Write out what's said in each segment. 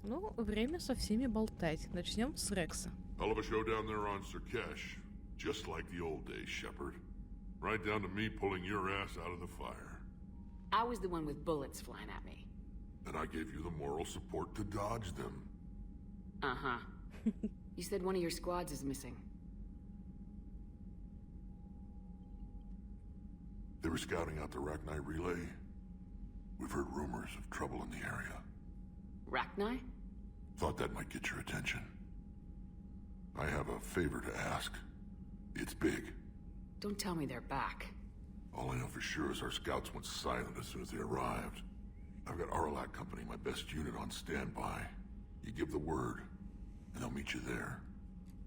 Ну, время со всеми болтать. Начнем с Рекса. Hell of a show down there on Sirkesh. Just like the old days, Shepard. Right down to me pulling your ass out of the fire. I was the one with bullets flying at me. And I gave you the moral support to dodge them. Uh-huh. You said one of your squads is missing. They were scouting out the Rachni relay. We've heard rumors of trouble in the area. Rachni? Thought that might get your attention. I have a favor to ask. It's big. Don't tell me they're back. All I know for sure is our scouts went silent as soon as they arrived. I've got Aralac Company, my best unit, on standby. You give the word, and they'll meet you there.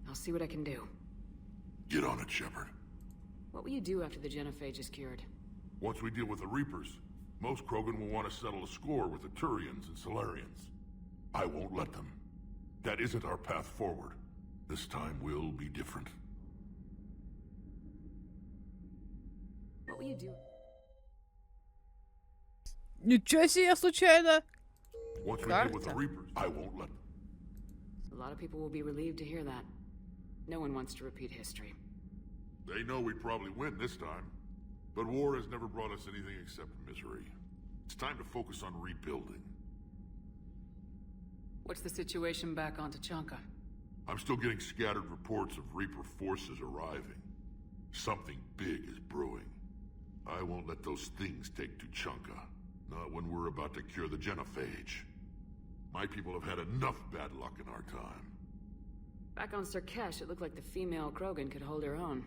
I'll see what I can do. Get on it, Shepard. What will you do after the genophage is cured? Once we deal with the Reapers, most Krogan will want to settle a score with the Turians and Solarians. I won't let them. That isn't our path forward. This time will be different. What will you do? Ничего себе, случайно! Once we deal with the Reapers, I won't let them. A lot of people will be relieved to hear that. No one wants to repeat history. They know we'd probably win this time. But war has never brought us anything except misery. It's time to focus on rebuilding. What's the situation back on Tachanka? I'm still getting scattered reports of Reaper forces arriving. Something big is brewing. I won't let those things take Tuchanka. Not when we're about to cure the genophage. My people have had enough bad luck in our time. Back on Sirkesh, it looked like the female Krogan could hold her own.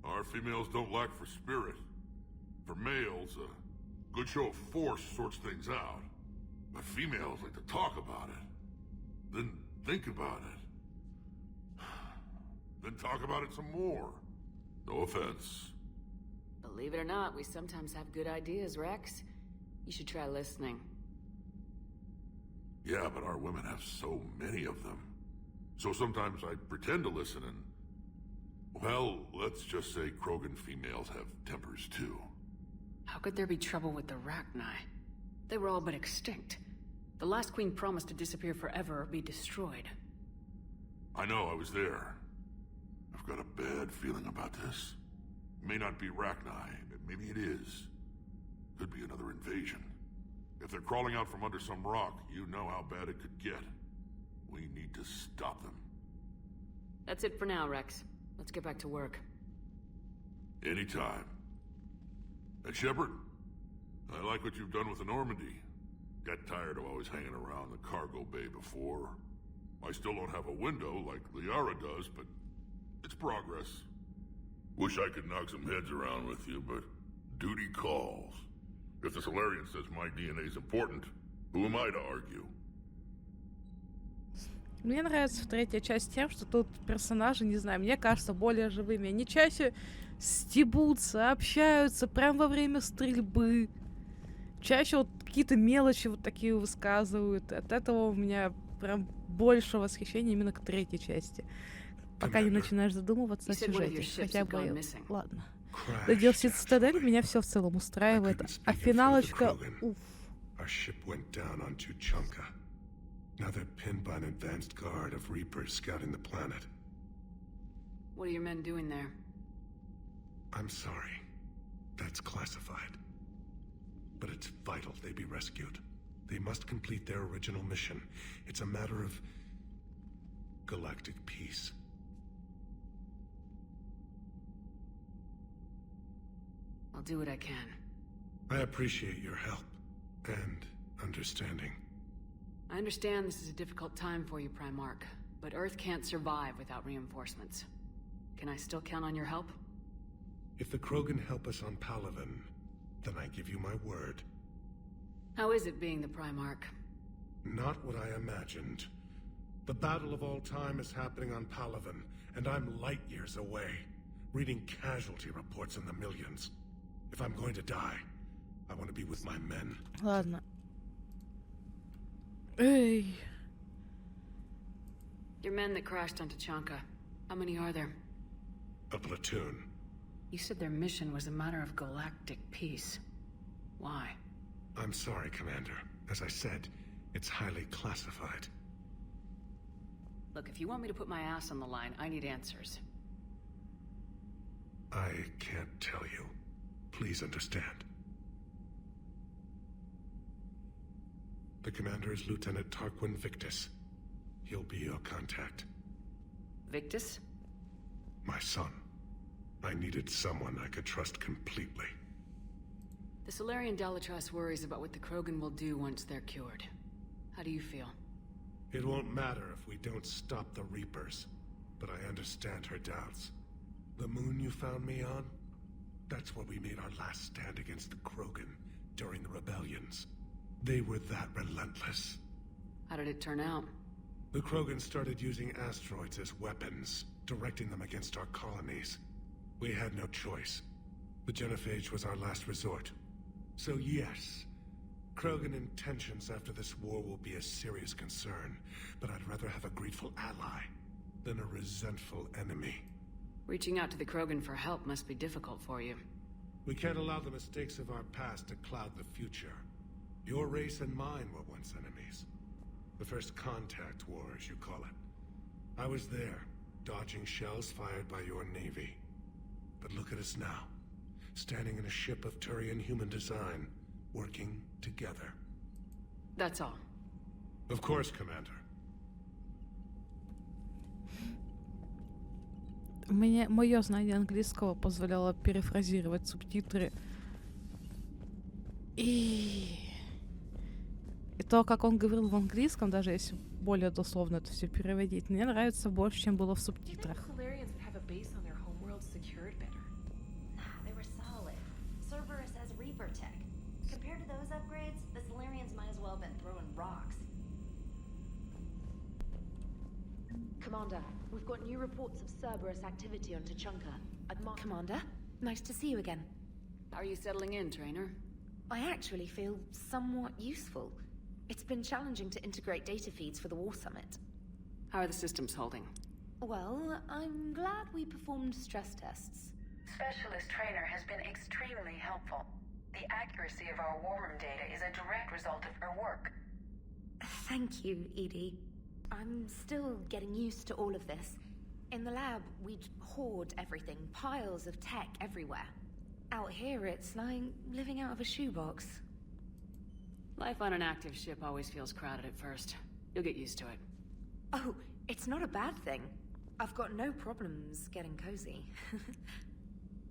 Our females don't lack for spirit. For males, a good show of force sorts things out. But females like to talk about it. Then think about it. Then talk about it some more. No offense. Believe it or not, we sometimes have good ideas, Rex. You should try listening. Yeah, but our women have so many of them. So sometimes I pretend to listen and... Well, let's just say Krogan females have tempers too. How could there be trouble with the Rachni? They were all but extinct. The last queen promised to disappear forever or be destroyed. I know, I was there. I've got a bad feeling about this. It may not be Rachni, but maybe it is. Could be another invasion. If they're crawling out from under some rock, you know how bad it could get. We need to stop them. That's it for now, Rex. Let's get back to work. Anytime. And Shepard, I like what you've done with the Normandy. Got tired of always hanging around the cargo bay before. I still don't have a window like Liara does, but it's progress. Wish I could knock some heads around with you, but duty calls. If the Solarian says my DNA is important, who am I to argue? Мне нравится в третьей части тем, что тут персонажи, не знаю, мне кажется, более живыми. Они чаще стебутся, общаются прямо во время стрельбы. Чаще вот какие-то мелочи вот такие высказывают. От этого у меня прям больше восхищения именно к третьей части. Пока не начинаешь задумываться о сюжете. Хотя бы... Ладно. Доделся Цитадель, меня все в целом устраивает. А финалочка... Уф. Now they're pinned by an advanced guard of Reapers scouting the planet. What are your men doing there? I'm sorry. That's classified. But it's vital they be rescued. They must complete their original mission. It's a matter of galactic peace. I'll do what I can. I appreciate your help and understanding. I understand this is a difficult time for you, Primarch, but Earth can't survive without reinforcements. Can I still count on your help? If the Krogan help us on Palaven, then I give you my word. How is it being the Primarch? Not what I imagined. The battle of all time is happening on Palaven, and I'm light years away, reading casualty reports in the millions. If I'm going to die, I want to be with my men. Ладно. Эй. Your men that crashed on Tachanka, how many are there? A platoon. You said their mission was a matter of galactic peace. Why? I'm sorry, Commander. As I said, It's highly classified. Look, if you want me to put my ass on the line, I need answers. I can't tell you. Please understand. The commander is Lieutenant Tarquin Victus. He'll be your contact. Victus? My son. I needed someone I could trust completely. The Solarian Delatrus worries about what the Krogan will do once they're cured. How do you feel? It won't matter if we don't stop the Reapers, but I understand her doubts. The moon you found me on? That's where we made our last stand against the Krogan during the rebellions. They were that relentless. How did it turn out? The Krogan started using asteroids as weapons, directing them against our colonies. We had no choice. The genophage was our last resort. So yes, Krogan intentions after this war will be a serious concern, but I'd rather have a grateful ally than a resentful enemy. Reaching out to the Krogan for help must be difficult for you. We can't allow the mistakes of our past to cloud the future. Your race and mine were once enemies. The first contact war, as you call it. I was there, dodging shells fired by your navy. But look at us now, standing in a ship of Turian human design, working together. That's all. Of course, Commander. Мое знание английского позволяло перефразировать субтитры. И то, как он говорил в английском, даже если более дословно это все переводить, мне нравится больше, чем было в субтитрах. Commander, we've got new reports of Cerberus activity on Tuchanka. Commander, nice to see you again. How are you settling in, Trainer? I actually feel somewhat useful. It's been challenging to integrate data feeds for the War Summit. How are the systems holding? Well, I'm glad we performed stress tests. Specialist Trainer has been extremely helpful. The accuracy of our war room data is a direct result of her work. Thank you, Edie. I'm still getting used to all of this. In the lab, we'd hoard everything, piles of tech everywhere. Out here, it's like living out of a shoebox. Life on an active ship always feels crowded at first. You'll get used to it. Oh, it's not a bad thing. I've got no problems getting cozy.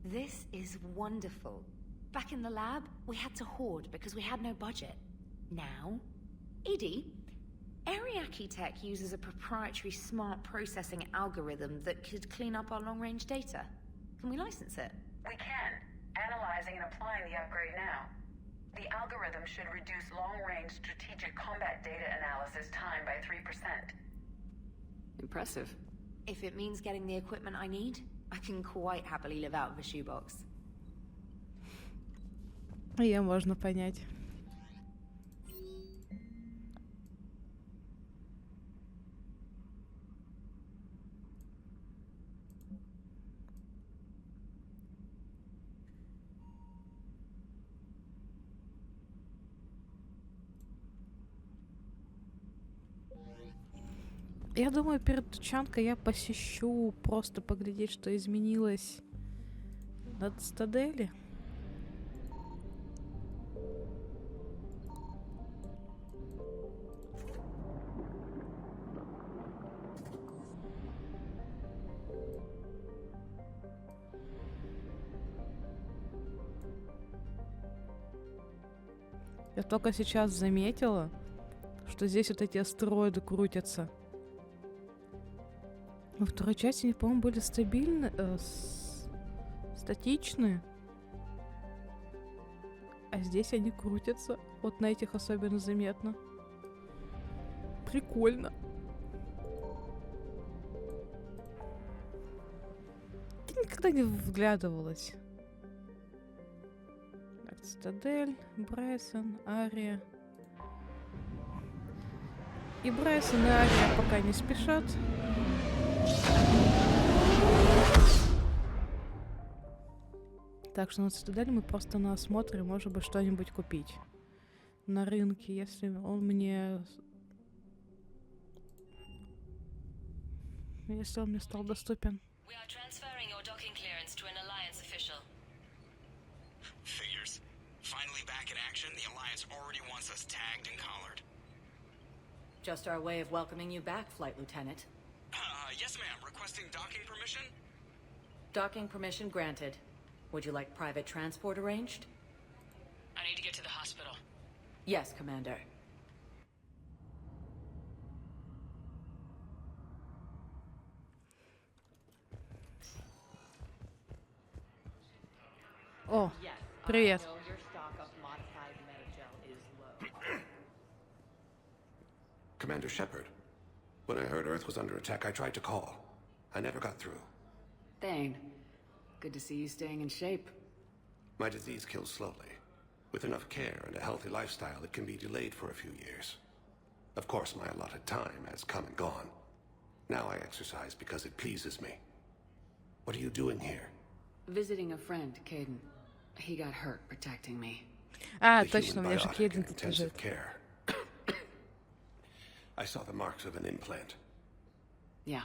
This is wonderful. Back in the lab, we had to hoard because we had no budget. Now, Edie, Ariake Tech uses a proprietary smart processing algorithm that could clean up our long-range data. Can we license it? We can. Analyzing and applying the upgrade now. The algorithm should reduce long-range strategic combat data analysis time by 3%. Impressive. If it means getting the equipment I need, I can quite happily live out of a shoebox. Ее можно понять. Я думаю, перед Тучанкой я посещу, просто поглядеть, что изменилось на Цитадели. Я только сейчас заметила, что здесь вот эти астероиды крутятся. Во второй части они, по-моему, были статичные. А здесь они крутятся. Вот на этих особенно заметно. Прикольно. Ты никогда не вглядывалась. Так, Цитадель, Брайсон, Ария. И Брайсон и Ария пока не спешат. Так что на Цитадели мы просто на осмотре, может быть, что-нибудь купить. на рынке, если он мне... Если он мне стал доступен. We are transferring your docking clearance to an Alliance official. Figures. Finally back in action, the Alliance already wants us tagged and collared. Just our way of welcoming you back, Flight Lieutenant. Yes ma'am, requesting docking permission? Docking permission granted. Would you like private transport arranged? I need to get to the hospital. Yes, Commander. О, привет. Commander Shepard, when I heard Earth was under attack, I tried to call. I never got through. Thane, good to see you staying in shape. My disease kills slowly. With enough care and a healthy lifestyle, it can be delayed for a few years. Of course, my allotted time has come and gone. Now I exercise because it pleases me. What are you doing here? Visiting a friend, Caden. He got hurt protecting me. А, The точно, у human меня же biotic Кейден in тут intensive лежит. care. I saw the marks of an implant. Yeah.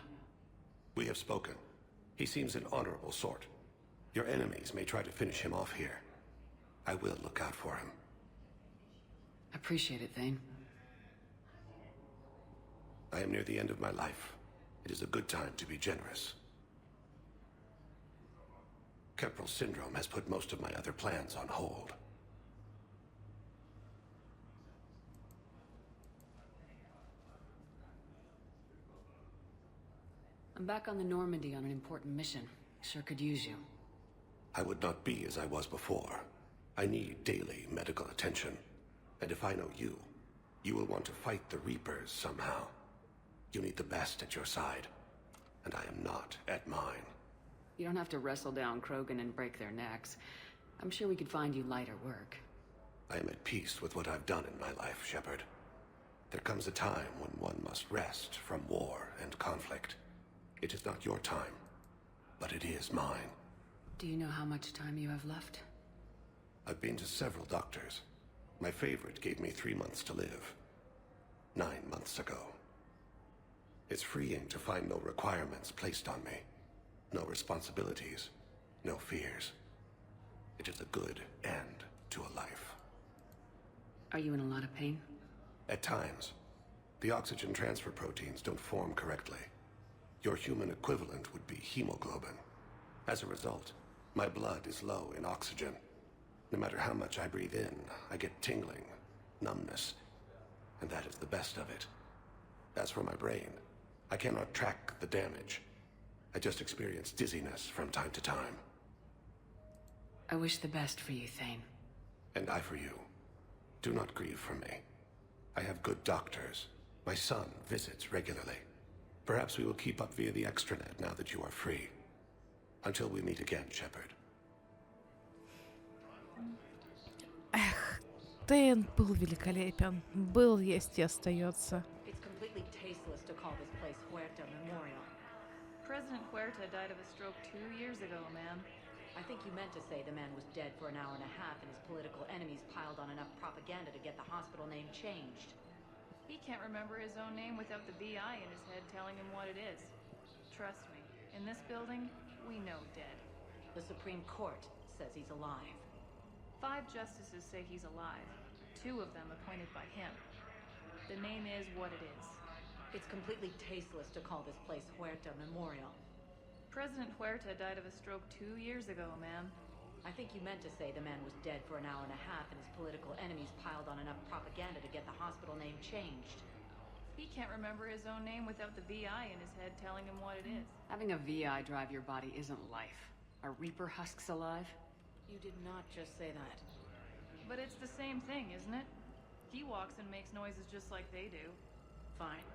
We have spoken. He seems an honorable sort. Your enemies may try to finish him off here. I will look out for him. Appreciate it, Thane. I am near the end of my life. It is a good time to be generous. Kemperl syndrome has put most of my other plans on hold. I'm back on the Normandy on an important mission. Sure could use you. I would not be as I was before. I need daily medical attention. And if I know you, you will want to fight the Reapers somehow. You need the best at your side. And I am not at mine. You don't have to wrestle down Krogan and break their necks. I'm sure we could find you lighter work. I am at peace with what I've done in my life, Shepard. There comes a time when one must rest from war and conflict. It is not your time, but it is mine. Do you know how much time you have left? I've been to several doctors. My favorite gave me 3 months to live. 9 months ago. It's freeing to find no requirements placed on me. No responsibilities. No fears. It is a good end to a life. Are you in a lot of pain? At times. The oxygen transfer proteins don't form correctly. Your human equivalent would be hemoglobin. As a result, my blood is low in oxygen. No matter how much I breathe in, I get tingling, numbness, and that is the best of it. As for my brain, I cannot track the damage. I just experience dizziness from time to time. I wish the best for you, Thane. And I for you. Do not grieve for me. I have good doctors. My son visits regularly. Perhaps we will keep up via the extranet now that you are free. Until we meet again, Shepard. Эх, Тейн был великолепен. Был, есть и остается. It's completely tasteless to call this place Huerta Memorial. President Huerta died of a stroke 2 years ago, ma'am. I think you meant to say the man was dead for an hour and a half and his political enemies piled on enough propaganda to get the hospital name changed. He can't remember his own name without the VI in his head telling him what it is. Trust me, in this building, we know dead. The Supreme Court says he's alive. 5 justices say he's alive, 2 of them appointed by him. The name is what it is. It's completely tasteless to call this place Huerta Memorial. President Huerta died of a stroke 2 years ago, ma'am. I think you meant to say the man was dead for an hour and a half and his political enemies piled on enough propaganda to get the hospital name changed. He can't remember his own name without the VI in his head telling him what it is. Having a VI drive your body isn't life. Are Reaper husks alive? You did not just say that. But it's the same thing, isn't it? He walks and makes noises just like they do. Fine.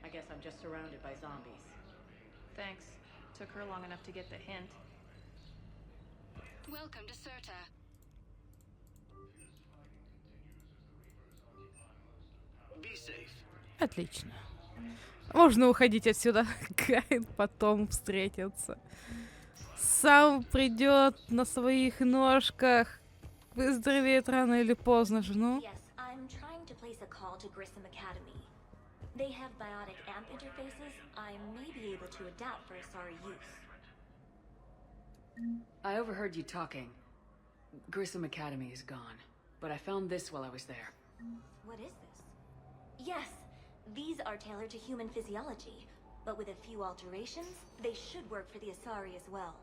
I guess I'm just surrounded by zombies. Thanks. Took her long enough to get the hint. Welcome to Serta. Be safe. Отлично. Можно уходить отсюда. Каин потом встретится. Сам придет на своих ножках. Выздоровеет рано или поздно же, ну. Yes, I'm place a call to Grissom Academy. They have biotic amp interfaces I may be able to adapt for Asari use. I overheard you talking. Grissom Academy is gone, but I found this while I was there. What is this? Yes, these are tailored to human physiology, but with a few alterations, they should work for the Asari as well.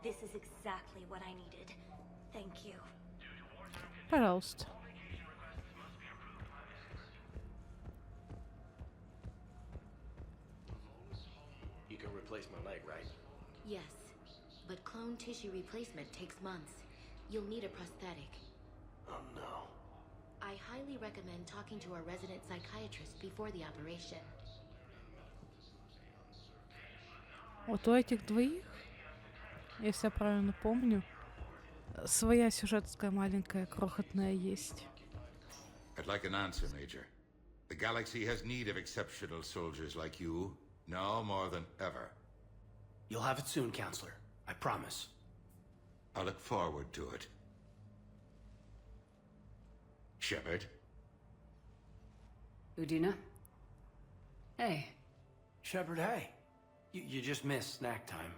This is exactly what I needed. Thank you. Пожалуйста. You can replace my leg, right? Yes, but clone tissue replacement takes months. You'll need a prosthetic. Oh no. I highly recommend talking to our resident psychiatrist before the operation. Вот у этих двоих, если я правильно помню, своя сюжетская маленькая крохотная есть. I'd like an answer, Major. The galaxy has need of exceptional soldiers like you, now more than ever. You'll have it soon, Counselor. I promise. I look forward to it. Shepard? Udina? Hey. Shepard, hey. You just missed snack time.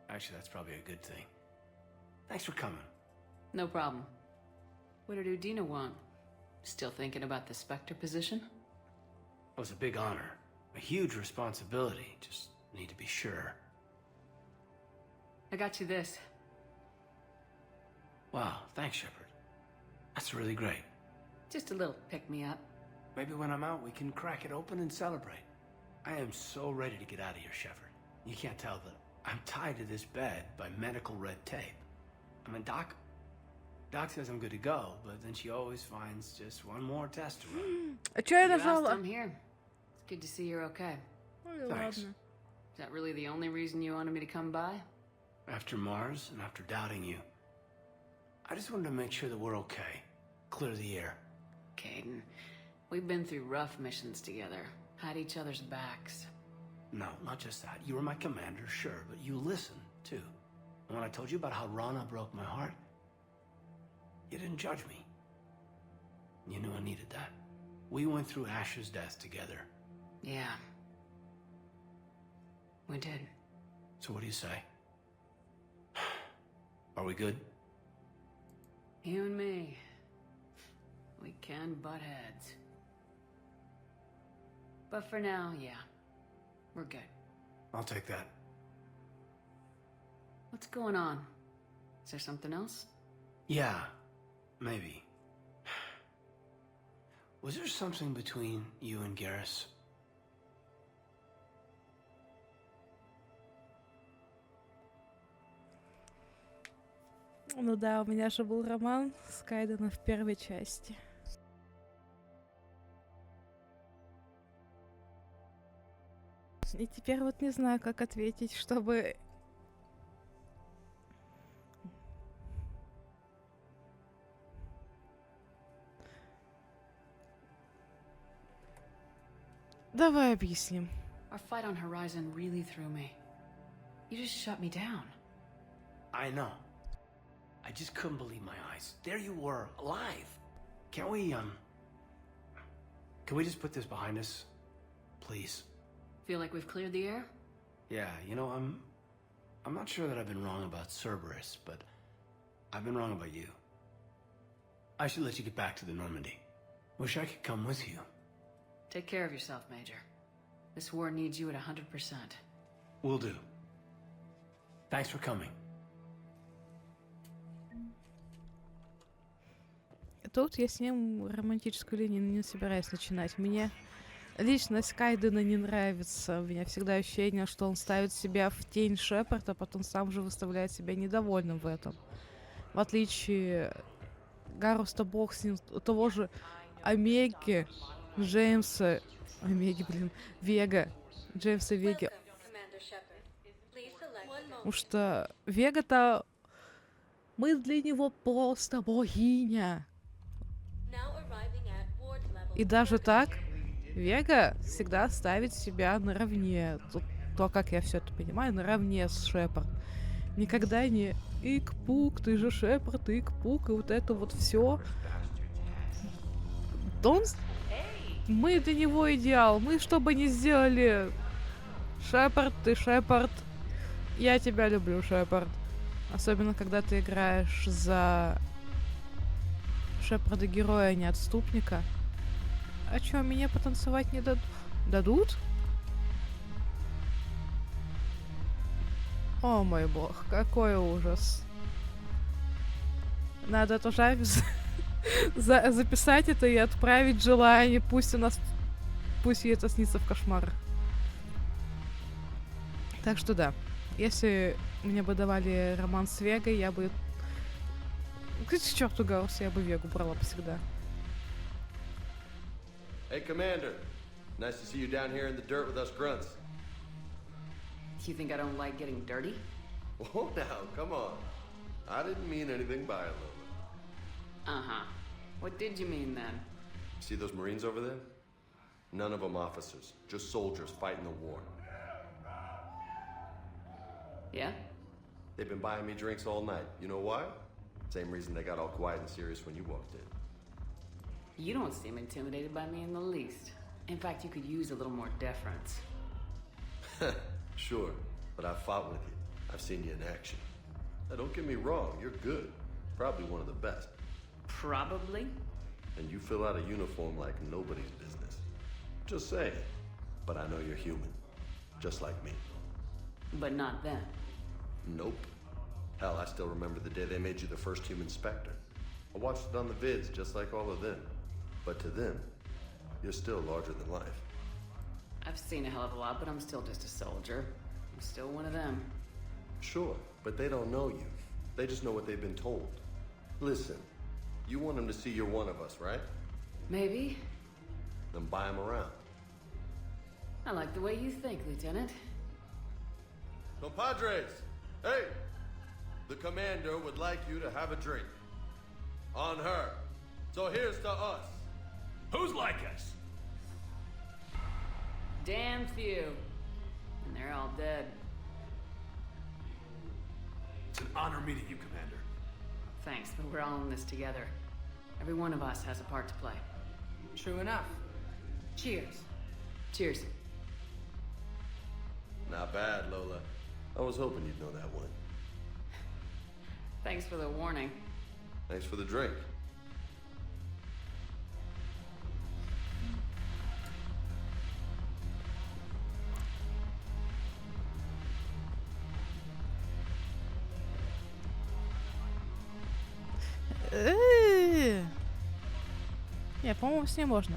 Actually, that's probably a good thing. Thanks for coming. No problem. What did Udina want? Still thinking about the Spectre position? It was a big honor. A huge responsibility. Just need to be sure. I got you this. Wow, thanks, Shepard. That's really great. Just a little pick-me-up. Maybe when I'm out, we can crack it open and celebrate. I am so ready to get out of here, Shepard. You can't tell that I'm tied to this bed by medical red tape. I mean, Doc says I'm good to go, but then she always finds just one more test to run. I'm here. It's good to see you're okay. Thanks. Is that really the only reason you wanted me to come by? After Mars and after doubting you, I just wanted to make sure that we're okay. Clear the air. Caden, we've been through rough missions together. Had each other's backs. No, not just that. You were my commander, sure, but you listened, too. And when I told you about how Rana broke my heart, you didn't judge me. You knew I needed that. We went through Ash's death together. Yeah. We did. So what do you say? Are we good? You and me. We can butt heads. But for now, yeah. We're good. I'll take that. What's going on? Is there something else? Yeah, maybe. Was there something between you and Garrus? Ну да, у меня же был роман с Кайденом в первой части. И теперь вот не знаю, как ответить, чтобы... Давай объясним. Our fight on Horizon really threw me. You just shut me down. I know. I just couldn't believe my eyes. There you were, alive. Can we just put this behind us? Please. Feel like we've cleared the air? Yeah, you know, I'm not sure that I've been wrong about Cerberus, but I've been wrong about you. I should let you get back to the Normandy. Wish I could come with you. Take care of yourself, Major. This war needs you at 100%. Will do. Thanks for coming. Тут я с ним романтическую линию не собираюсь начинать. Мне личность Кайдена не нравится. У меня всегда ощущение, что он ставит себя в тень Шепарда, а потом сам же выставляет себя недовольным в этом. В отличие Гаруста, бог с ним, того же Омеги, Джеймса... Вега. Джеймса Веги. Потому что Вега-то... Мы для него просто богиня. И даже так, Вега всегда ставит себя наравне. То, как я все это понимаю, наравне с Шепард. Никогда не «Ик-пук, ты же Шепард, Ик-пук», и вот это вот все. Он Мы для него идеал. Мы что бы ни сделали. Шепард, ты Шепард. Я тебя люблю, Шепард. Особенно, когда ты играешь за Шепарда героя, а не отступника. А чё, меня потанцевать не дадут? О мой бог, какой ужас. Надо тоже записать это и отправить желание. Пусть ей это снится в кошмарах. Так что да, если мне бы давали роман с Вегой, я бы... К черту Гаусс, я бы Вегу брала всегда. Hey, Commander. Nice to see you down here in the dirt with us grunts. You think I don't like getting dirty? Oh, now, come on. I didn't mean anything by it, Lola. Uh-huh. What did you mean then? See those Marines over there? None of them officers, just soldiers fighting the war. Yeah? They've been buying me drinks all night. You know why? Same reason they got all quiet and serious when you walked in. You don't seem intimidated by me in the least. In fact, you could use a little more deference. Sure, but I've fought with you. I've seen you in action. Now, don't get me wrong, you're good. Probably one of the best. Probably? And you fill out a uniform like nobody's business. Just saying. But I know you're human. Just like me. But not then. Nope. Hell, I still remember the day they made you the first human Spectre. I watched it on the vids just like all of them. But to them, you're still larger than life. I've seen a hell of a lot, but I'm still just a soldier. I'm still one of them. Sure, but they don't know you. They just know what they've been told. Listen, you want them to see you're one of us, right? Maybe. Then buy them around. I like the way you think, Lieutenant. Compadres, hey! The commander would like you to have a drink. On her. So here's to us. Who's like us? Damn few. And they're all dead. It's an honor meeting you, Commander. Thanks, but we're all in this together. Every one of us has a part to play. True enough. Cheers. Cheers. Not bad, Lola. I was hoping you'd know that one. Thanks for the warning. Thanks for the drink. Не, по-моему, с ней можно.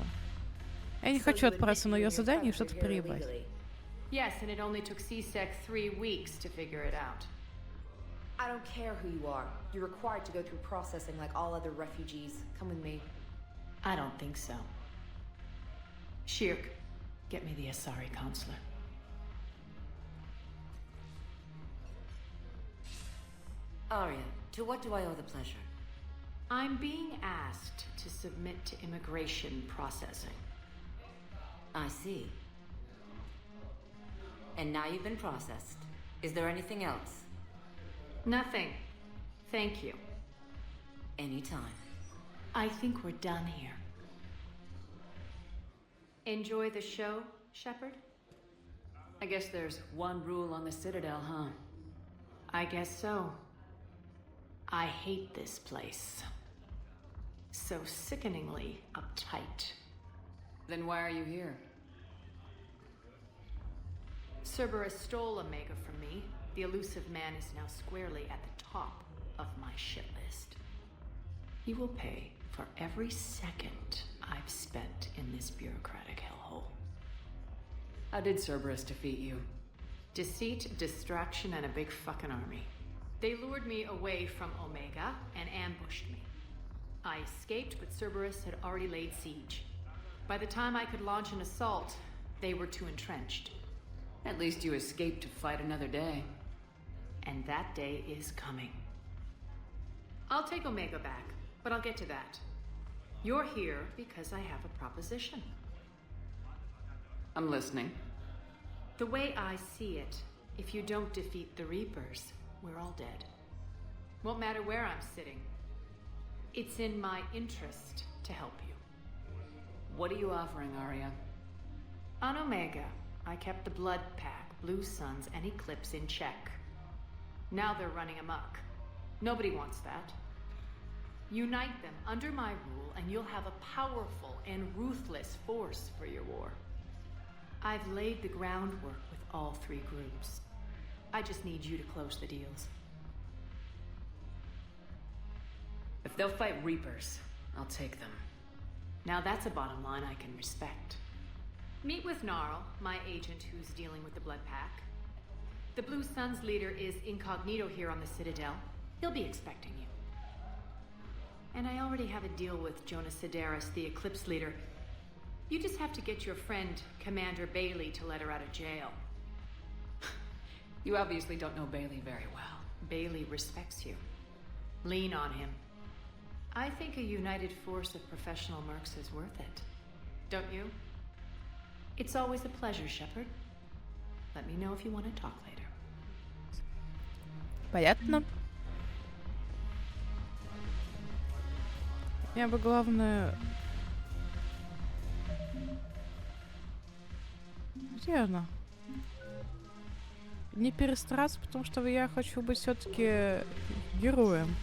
Я не хочу отправиться на ее задание и что-то приебать. Yes, and it only took CSEC 3 weeks to figure it out. I don't care who you are. You're required to go through processing like all other refugees. Come with me. I don't think so. Shirk, get me the Asari consular. Arya, to what do I owe the pleasure? I'm being asked to submit to immigration processing. I see. And now you've been processed. Is there anything else? Nothing. Thank you. Anytime. I think we're done here. Enjoy the show, Shepard? I guess there's one rule on the Citadel, huh? I guess so. I hate this place. So sickeningly uptight. Then why are you here? Cerberus stole Omega from me. The elusive man is now squarely at the top of my shit list. He will pay for every second I've spent in this bureaucratic hellhole. How did Cerberus defeat you? Deceit, distraction, and a big fucking army. They lured me away from Omega and ambushed me. I escaped, but Cerberus had already laid siege. By the time I could launch an assault, they were too entrenched. At least you escaped to fight another day. And that day is coming. I'll take Omega back, but I'll get to that. You're here because I have a proposition. I'm listening. The way I see it, if you don't defeat the Reapers, we're all dead. Won't matter where I'm sitting. It's in my interest to help you. What are you offering, Arya? On Omega, I kept the Blood Pack, Blue Suns, and Eclipse in check. Now they're running amok. Nobody wants that. Unite them under my rule, and you'll have a powerful and ruthless force for your war. I've laid the groundwork with all three groups. I just need you to close the deals. If they'll fight Reapers, I'll take them. Now that's a bottom line I can respect. Meet with Gnarl, my agent who's dealing with the Blood Pack. The Blue Suns leader is incognito here on the Citadel. He'll be expecting you. And I already have a deal with Jonas Sedaris, the Eclipse leader. You just have to get your friend, Commander Bailey, to let her out of jail. You obviously don't know Bailey very well. Bailey respects you. Lean on him. I think a united force of professional mercs is worth it. Don't you? It's always a pleasure, Shepard. Let me know if you want to talk later. Понятно. Я бы, главное... Где она? Не перестараться, потому что я хочу быть все-таки героем.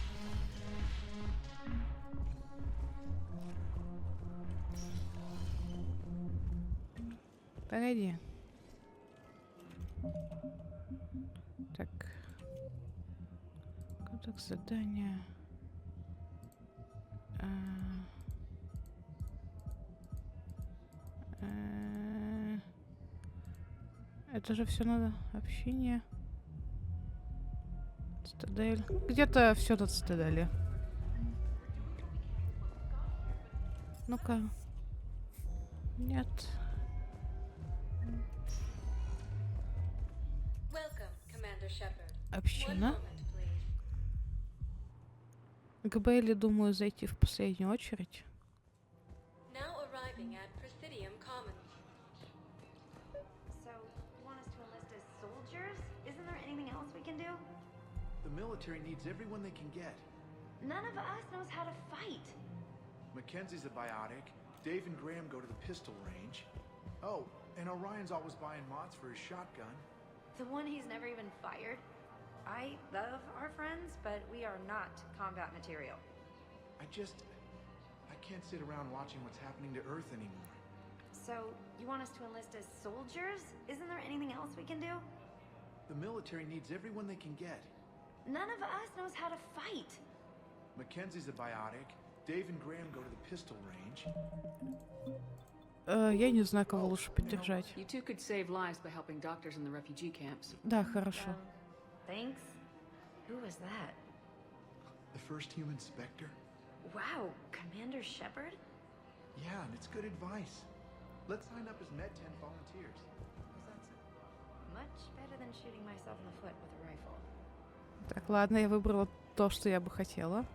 Погоди. Так. Кодек задания. Это же все надо. Общение. Цитадель. Где-то все на Цитадели. Ну-ка. Нет. Община. К Бейли, думаю, зайти в последнюю очередь. The military needs everyone they can get. None of us knows how to fight. Mackenzie's a biotic. Dave and Graham go to the pistol range. Oh, and Orion's always buying mods for his shotgun. The one he's never even fired. I love our friends, but we are not combat material. I can't sit around watching what's happening to Earth anymore. So, you want us to enlist as soldiers? Isn't there anything else we can do? The military needs everyone they can get. None of us knows how to fight. Mackenzie's a biotic. Dave and Graham go to the pistol range. Я не знаю, кого лучше поддержать. You two could save lives by helping doctors in the refugee camps. Да, хорошо. Thanks. Who was that? The first human Spectre? Wow, Commander Shepard? Yeah, and it's good advice. Let's sign up as Med-10 volunteers. Much better than shooting myself in the foot with a rifle. Так, ладно, я выбрала то, что я бы хотела.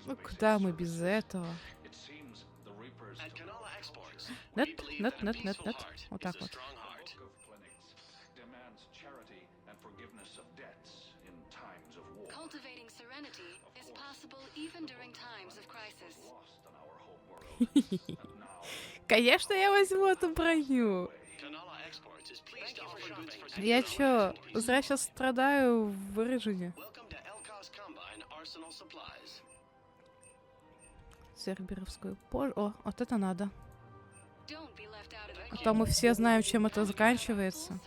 Ну, куда мы без этого? Нет, нет, нет, нет, нет. Вот так вот. Конечно, я возьму эту броню. Я чё, зря сейчас страдаю в Оригине. Церберовскую позу. О, вот это надо. А то мы все знаем, чем это заканчивается.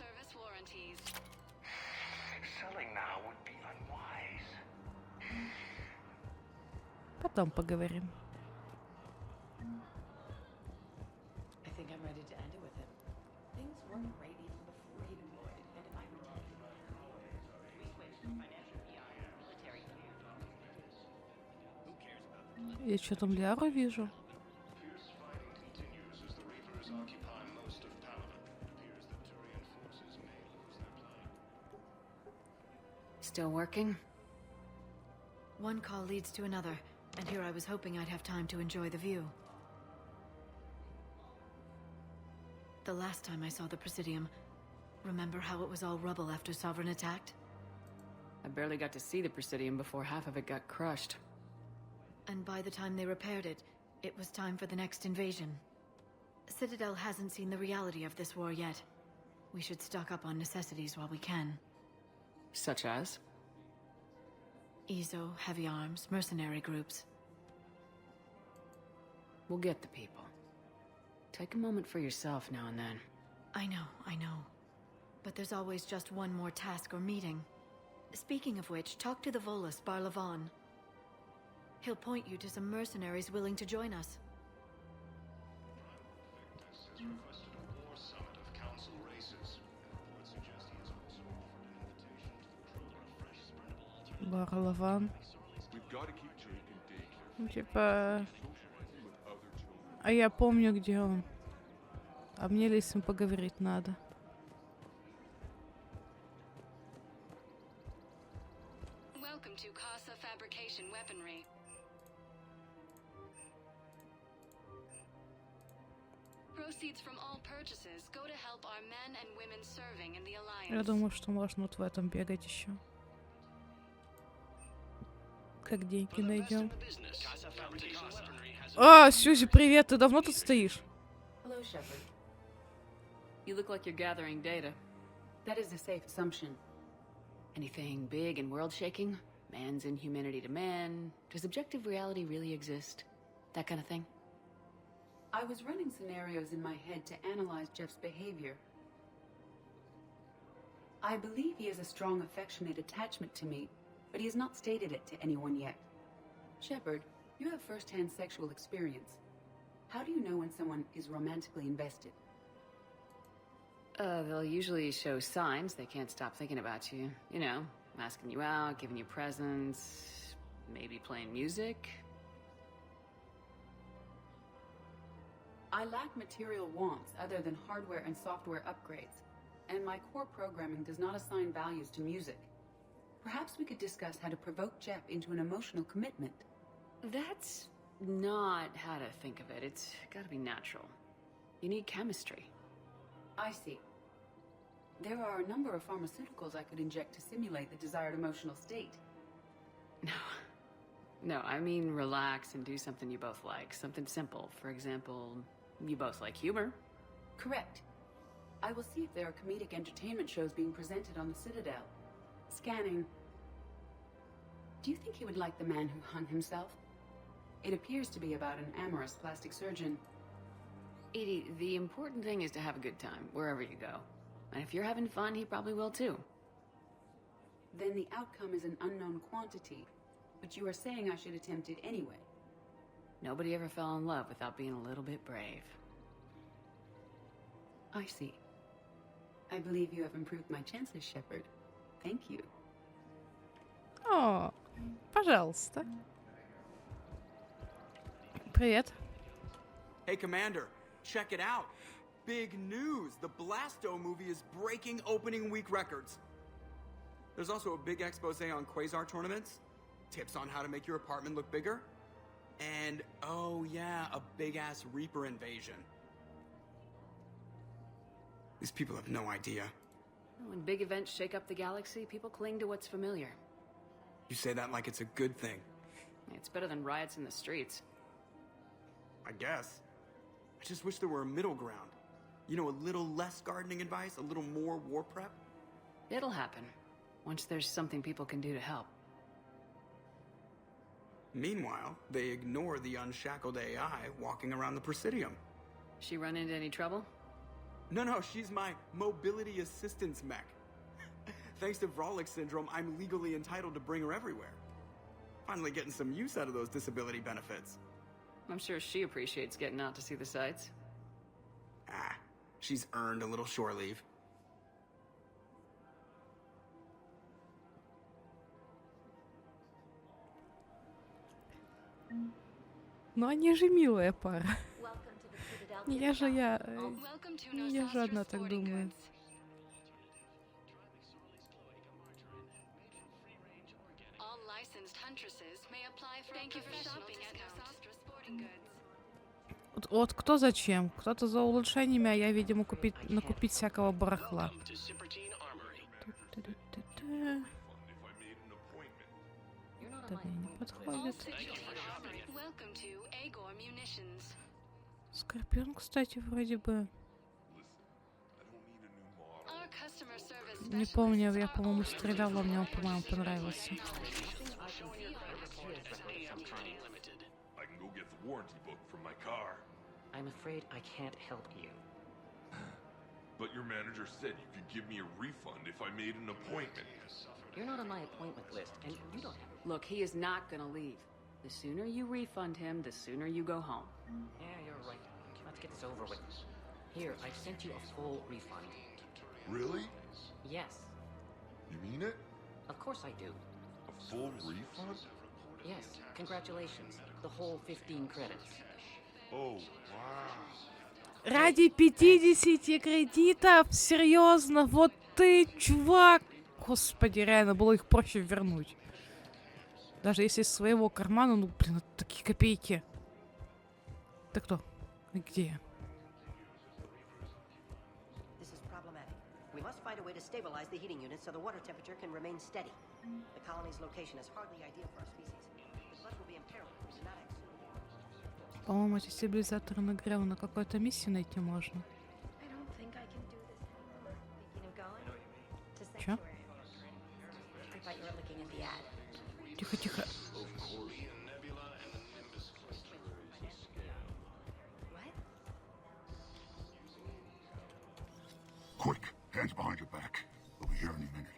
Потом поговорим. Я что там Ляру вижу? Still working? One call leads to another, and here I was hoping I'd have time to enjoy the view. The last time I saw the Presidium, remember how it was all rubble after Sovereign attacked? I barely got to see the Presidium before half of it got crushed. And by the time they repaired it, it was time for the next invasion. Citadel hasn't seen the reality of this war yet. We should stock up on necessities while we can. Such as? EZO, heavy arms, mercenary groups. We'll get the people. Take a moment for yourself now and then. I know. But there's always just one more task or meeting. Speaking of which, talk to the Volus, Barlavan. He'll point you to some mercenaries willing to join us. Барлаван. Типа... А я помню, где он. А мне ли с ним поговорить надо? Welcome to Casa Fabrication Weaponry. Proceeds from all purchases go to help our men and women serving in the Alliance. Я думаю, что можно вот в этом бегать еще. Как деньги найдем? А, Сьюзи, привет! Ты давно тут стоишь? Hello, Shepard. You look like you're gathering data. That is a safe assumption. Anything big and world-shaking? Man's inhumanity to man? Does objective reality really exist? That kind of thing? I was running scenarios in my head to analyze Jeff's behavior. I believe he has a strong affectionate attachment to me, but he has not stated it to anyone yet. Shepard, you have first-hand sexual experience. How do you know when someone is romantically invested? They'll usually show signs they can't stop thinking about you. You know, asking you out, giving you presents, maybe playing music. I lack material wants other than hardware and software upgrades, and my core programming does not assign values to music. Perhaps we could discuss how to provoke Jeff into an emotional commitment. That's not how to think of it. It's gotta be natural. You need chemistry. I see. There are a number of pharmaceuticals I could inject to simulate the desired emotional state. No, I mean relax and do something you both like. Something simple. For example, you both like humor. Correct. I will see if there are comedic entertainment shows being presented on the Citadel. Scanning. Do you think he would like The Man Who Hung Himself? It appears to be about an amorous plastic surgeon. Edie, the important thing is to have a good time, wherever you go. And if you're having fun, he probably will too. Then the outcome is an unknown quantity, but you are saying I should attempt it anyway. Nobody ever fell in love without being a little bit brave. I see. I believe you have improved my chances, Shepard. Thank you. О, пожалуйста. Привет. Hey, Commander, check it out. Big news! The Blasto movie is breaking opening week records. There's also a big expose on Quasar tournaments, tips on how to make your apartment look bigger, and, oh yeah, a big-ass Reaper invasion. These people have no idea. When big events shake up the galaxy, people cling to what's familiar. You say that like it's a good thing. It's better than riots in the streets. I guess. I just wish there were a middle ground. You know, a little less gardening advice, a little more war prep. It'll happen, once there's something people can do to help. Meanwhile, they ignore the unshackled AI walking around the Presidium. She run into any trouble? No, she's my mobility assistance mech. Thanks to Vrolic syndrome, I'm legally entitled to bring her everywhere. Finally getting some use out of those disability benefits. I'm sure she appreciates getting out to see the sights. Ah, she's earned a little shore leave. Ну они же милая пара. Я же одна так думаю. Вот кто зачем? Кто-то за улучшениями, а я, видимо, накупить всякого барахла. Это мне не подходит. Welcome to Agor Munitions. Скорпион, кстати, вроде бы. Our customer service Не помню, я, по-моему, стреляла, мне он, по-моему, понравился. I can go get the warranty book from my car. I'm afraid I can't help you. But your manager said you could give me a refund if I made an appointment. You're not on my appointment list, and you don't have... Look, he is not gonna leave. The sooner you refund him, the sooner you go home. Yeah, you're right. Let's get this over with. Here, I've sent you a full refund. Really? Yes. You mean it? Of course I do. A full refund? Yes, congratulations. The whole 15 credits. Oh, wow. Ради 50 кредитов? Серьезно? Вот ты, чувак! Господи, реально было их проще вернуть. Даже если из своего кармана, ну, блин, это такие копейки. Ты кто? И где я? This is problematic. We must find a way to stabilize the heating unit so the water temperature can remain steady. The colony's location is hardly ideal for our species. The blood will be imperiled if we do not act soon. По-моему, эти стабилизаторы нагрела на какой-то миссии найти можно. Чё? Тихо, тихо. Quick, hands behind your back. We'll be here any minute.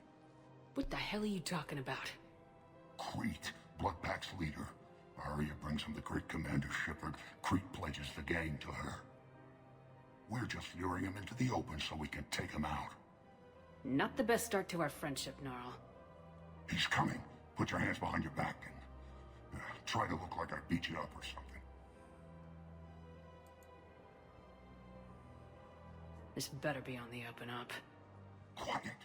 What the hell are you talking about? Crete, Bloodpack's leader. Arya brings him the great commander Shepard. Crete pledges the gang to her. We're just luring him into the open so we can take him out. Not the best start to our friendship, Gnarl. He's coming. Put your hands behind your back and try to look like I beat you up or something. This better be on the up and up. Quiet.